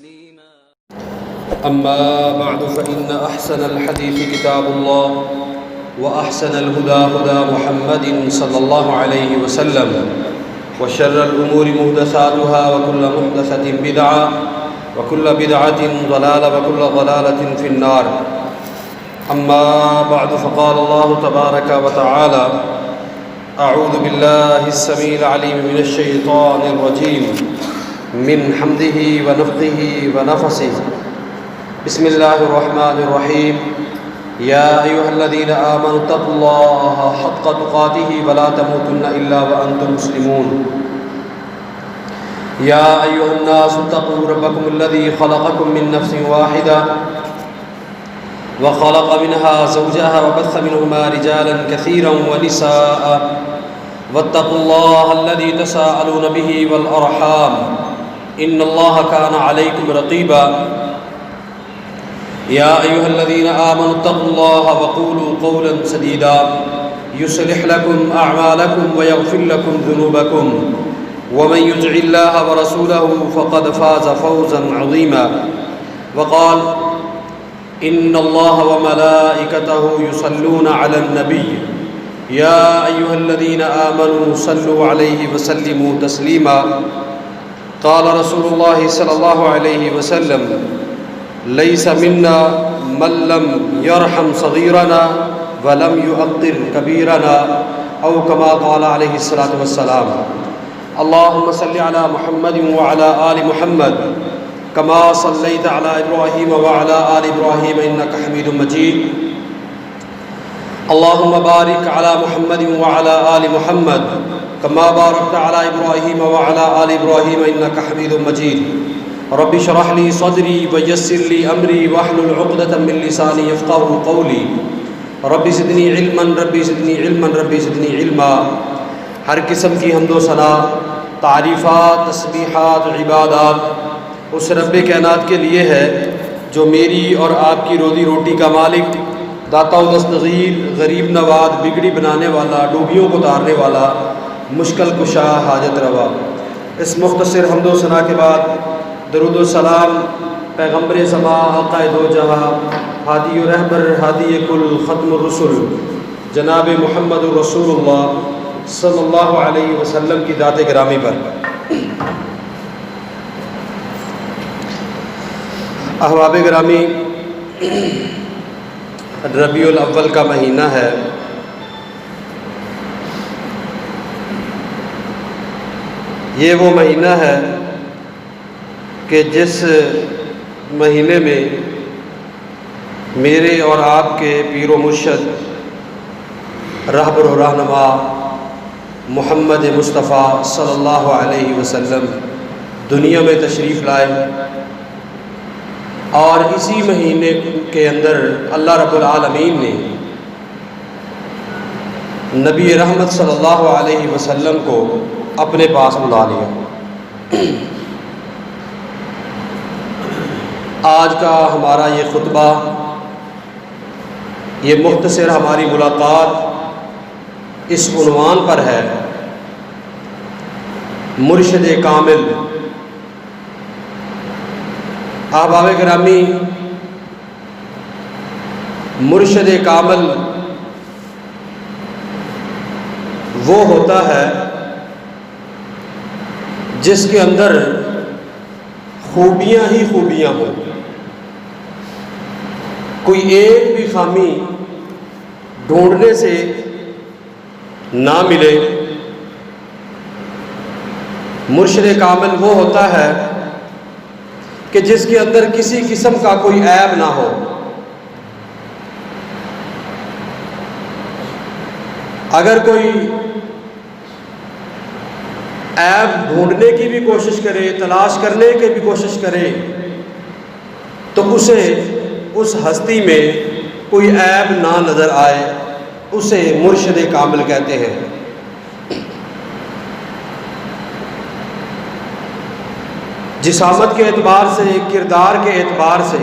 تسليما. أما بعد فإن أحسن الحديث كتاب الله وأحسن الهدى هدى محمد صلى الله عليه وسلم وشر الأمور محدثاتها وكل محدثة بدعة وكل بدعة ضلالة وكل ضلالة في النار. أما بعد فقال الله تبارك وتعالى: أعوذ بالله السميع العليم من الشيطان الرجيم من حمده ونفخه ونفثه. بسم الله الرحمن الرحيم. يا أيها الذين آمنوا اتقوا الله حق تقاته ولا تموتن إلا وأنتم مسلمون. يا أيها الناس اتقوا ربكم الذي خلقكم من نفس واحدة وخلق منها زوجها وبث منهما رجالا كثيرا ونساء واتقوا الله الذي تساءلون به والأرحام إن الله كان عليكم رقيبا. يا أيها الذين آمنوا اتقوا الله وقولوا قولا سديدا يصلح لكم أعمالكم ويغفر لكم ذنوبكم ومن يطع الله ورسوله فقد فاز فوزا عظيما. وقال: إن الله وملائكته يصلون على النبي يا أيها الذين آمنوا صلوا عليه وسلموا تسليما. قال رسول الله صلى الله عليه وسلم: ليس منا من لم يرحم صغيرنا ولم يؤقر كبيرنا، أو كما قال عليه الصلاة والسلام. اللهم صل على محمد وعلى آل محمد كما صليت على إبراهيم وعلى آل إبراهيم إنك حميد مجيد. اللهم بارك على محمد وعلى آل محمد كما باركت على إبراهيم وعلى آل إبراهيم إنك حميد مجيد. رب اشرح لي صدري ويسر لي أمري واحلل عقدة من لساني يفقهوا قولي. رب زدني علما رب زدني علما رب زدني علما. ہر قسم کی حمد و ثنا، تعریفات، تسبیحات، عبادات اس رب کائنات کے لیے ہے جو میری اور آپ کی روزی روٹی کا مالک، داتا و دستگیر، غریب نواز، بگڑی بنانے والا، ڈوبیوں کو اتارنے والا، مشکل کشا، حاجت روا. اس مختصر حمد و ثنا کے بعد درود و سلام پیغمبر سما، آقا دو جہاں، ہادی و رہبر، ہادی کل، ختم الرسل، جناب محمد رسول اللہ صلی اللہ علیہ وسلم کی ذات گرامی پر. احباب گرامی، ربیع الاول کا مہینہ ہے. یہ وہ مہینہ ہے کہ جس مہینے میں میرے اور آپ کے پیر و مرشد، رہبر و رہنما محمد مصطفیٰ صلی اللہ علیہ وسلم دنیا میں تشریف لائے، اور اسی مہینے کے اندر اللہ رب العالمین نے نبی رحمت صلی اللہ علیہ وسلم کو اپنے پاس بلا لیا. آج کا ہمارا یہ خطبہ، یہ مختصر ہماری ملاقات اس عنوان پر ہے: مرشد کامل. احباب گرامی، مرشد کامل وہ ہوتا ہے جس کے اندر خوبیاں ہی خوبیاں ہوں، کوئی ایک بھی خامی ڈھونڈنے سے نہ ملے. مرشد کامل وہ ہوتا ہے کہ جس کے اندر کسی قسم کا کوئی عیب نہ ہو. اگر کوئی عیب ڈھونڈنے کی بھی کوشش کرے، تلاش کرنے کی بھی کوشش کرے، تو اسے اس ہستی میں کوئی عیب نہ نظر آئے، اسے مرشد کامل کہتے ہیں. جسامت کے اعتبار سے، کردار کے اعتبار سے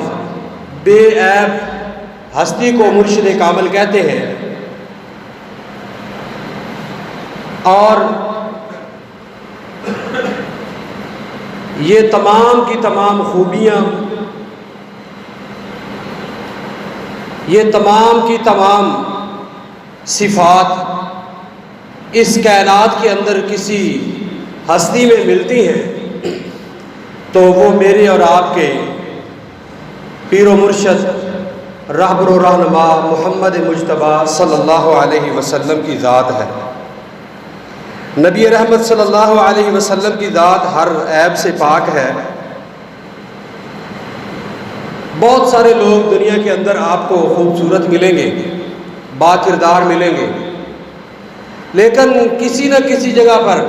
بے عیب ہستی کو مرشد کامل کہتے ہیں. اور یہ تمام کی تمام خوبیاں، یہ تمام کی تمام صفات اس کائنات کے اندر کسی ہستی میں ملتی ہیں تو وہ میرے اور آپ کے پیر و مرشد رہبر و رہنما محمد مجتبیٰ صلی اللہ علیہ وسلم کی ذات ہے۔ نبی رحمت صلی اللہ علیہ وسلم کی ذات ہر عیب سے پاک ہے۔ بہت سارے لوگ دنیا کے اندر آپ کو خوبصورت ملیں گے، با کردار ملیں گے، لیکن کسی نہ کسی جگہ پر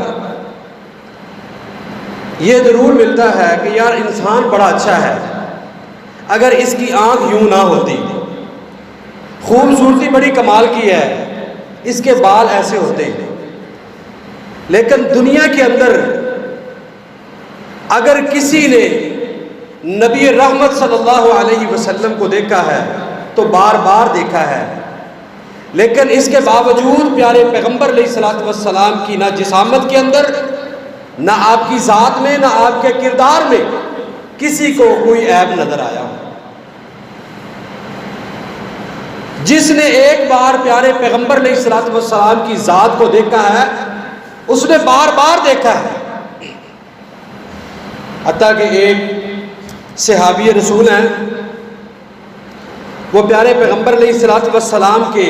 یہ ضرور ملتا ہے کہ یار انسان بڑا اچھا ہے، اگر اس کی آنکھ یوں نہ ہوتی، خوبصورتی بڑی کمال کی ہے، اس کے بال ایسے ہوتے۔ لیکن دنیا کے اندر اگر کسی نے نبی رحمت صلی اللہ علیہ وسلم کو دیکھا ہے تو بار بار دیکھا ہے، لیکن اس کے باوجود پیارے پیغمبر علیہ الصلوۃ والسلام کی نہ جسامت کے اندر، نہ آپ کی ذات میں، نہ آپ کے کردار میں کسی کو کوئی عیب نظر آیا ہو۔ جس نے ایک بار پیارے پیغمبر علیہ الصلوۃ والسلام کی ذات کو دیکھا ہے، اس نے بار بار دیکھا ہے۔ حتیٰ کہ ایک صحابی رسول ہیں، وہ پیارے پیغمبر علیہ الصلوۃ والسلام کے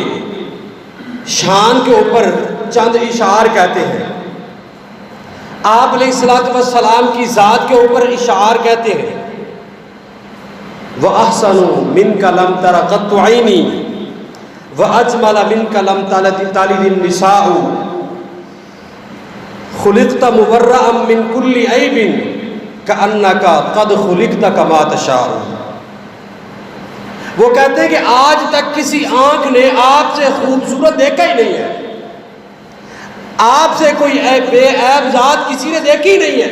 شان کے اوپر چند اشعار کہتے ہیں۔ آپ علیہ الصلوۃ والسلام کی ذات کے اوپر اشعار کہتے ہیں، وَأَحْسَنُ مِنْكَ لَمْ تَرَ قَطُّ عَيْنِي وَأَجْمَلَ مِنْكَ لَمْ تَلِدِ النِّسَاءُ خُلِقْتَ مُبَرَّأً مِنْ كُلِّ عَيْبٍ كَأَنَّكَ قَدْ خُلِقْتَ كَمَا تَشَاءُ۔ وہ کہتے ہیں کہ آج تک کسی آنکھ نے آپ سے خوبصورت دیکھا ہی نہیں ہے، آپ سے کوئی بے عیب ذات کسی نے دیکھی نہیں ہے،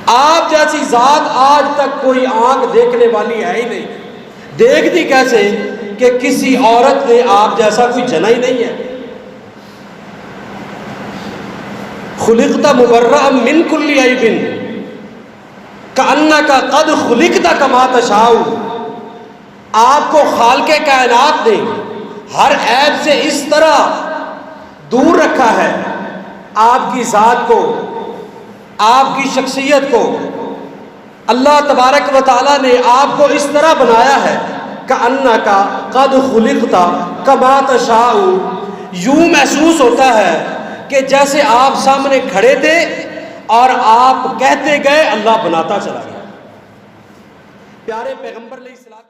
آپ جیسی ذات آج تک کوئی آنکھ دیکھنے والی ہے ہی نہیں۔ دیکھتی کیسے کہ کسی عورت نے آپ جیسا کوئی جنا ہی نہیں ہے۔ خلقت مبرأ من کل عیب کأنک قد خلقت کما تشاء۔ آپ کو خالق کائنات نے ہر عیب سے اس طرح دور رکھا ہے، آپ کی ذات کو، آپ کی شخصیت کو اللہ تبارک و تعالیٰ نے آپ کو اس طرح بنایا ہے کأنک قد خلقت کما تشاء۔ یوں محسوس ہوتا ہے کہ جیسے آپ سامنے کھڑے تھے اور آپ کہتے گئے، اللہ بناتا چلا گیا۔ پیارے پیغمبر علیہ السلام